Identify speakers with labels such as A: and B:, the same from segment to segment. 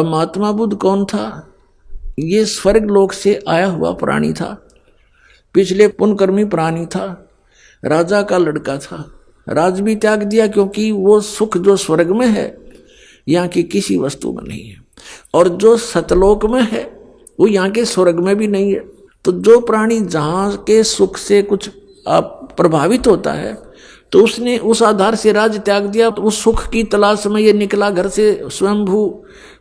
A: अब महात्मा बुद्ध कौन था? ये स्वर्ग लोक से आया हुआ प्राणी था, पिछले पुण्यकर्मी प्राणी था, राजा का लड़का था। राज भी त्याग दिया क्योंकि वो सुख जो स्वर्ग में है यहाँ की किसी वस्तु में नहीं है, और जो सतलोक में है वो यहाँ के स्वर्ग में भी नहीं है। तो जो प्राणी जहाँ के सुख से कुछ प्रभावित होता है तो उसने उस आधार से राज त्याग दिया। तो उस सुख की तलाश में ये निकला घर से स्वयंभू,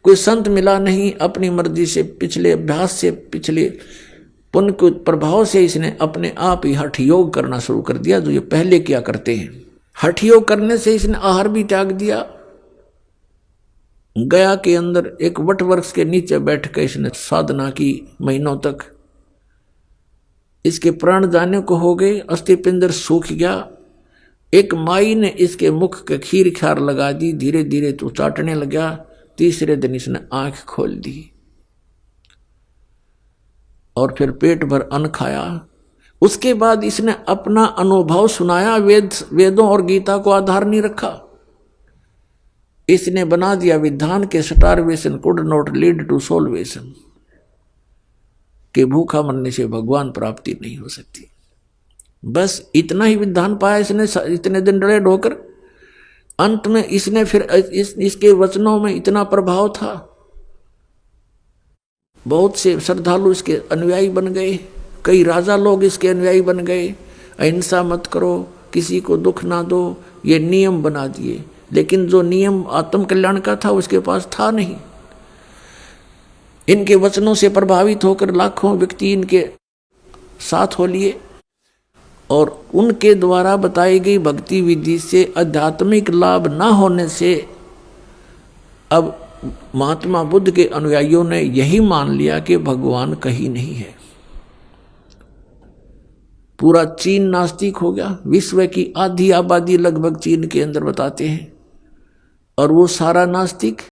A: कोई संत मिला नहीं, अपनी मर्जी से पिछले अभ्यास से पिछले पुण्य के प्रभाव से इसने अपने आप ही हठ योग करना शुरू कर दिया, जो ये पहले किया करते हैं। हठ योग करने से इसने आहार भी त्याग दिया। गया के अंदर एक वट वृक्ष के नीचे बैठ कर इसने साधना की महीनों तक। इसके प्राण जाने को हो गए, अस्थि पिंजर सूख गया। एक माई ने इसके मुख के खीर खार लगा दी, धीरे धीरे तो चाटने लगा। तीसरे दिन इसने आंख खोल दी और फिर पेट भर अन्न खाया। उसके बाद इसने अपना अनुभव सुनाया। वेदों और गीता को आधार नहीं रखा, इसने बना दिया विधान के starvation could not lead to salvation, कि भूखा मरने से भगवान प्राप्ति नहीं हो सकती। बस इतना ही विधान पाया इसने इतने दिन डरे ढोकर। अंत में इसने फिर इसके वचनों में इतना प्रभाव था, बहुत से श्रद्धालु इसके अनुयायी बन गए, कई राजा लोग इसके अनुयायी बन गए। अहिंसा मत करो, किसी को दुख ना दो, ये नियम बना दिए। लेकिन जो नियम आत्म कल्याण का था उसके पास था नहीं। इनके वचनों से प्रभावित होकर लाखों व्यक्ति इनके साथ हो लिए, और उनके द्वारा बताई गई भक्ति विधि से आध्यात्मिक लाभ न होने से अब महात्मा बुद्ध के अनुयायियों ने यही मान लिया कि भगवान कहीं नहीं है। पूरा चीन नास्तिक हो गया। विश्व की आधी आबादी लगभग चीन के अंदर बताते हैं, और वो सारा नास्तिक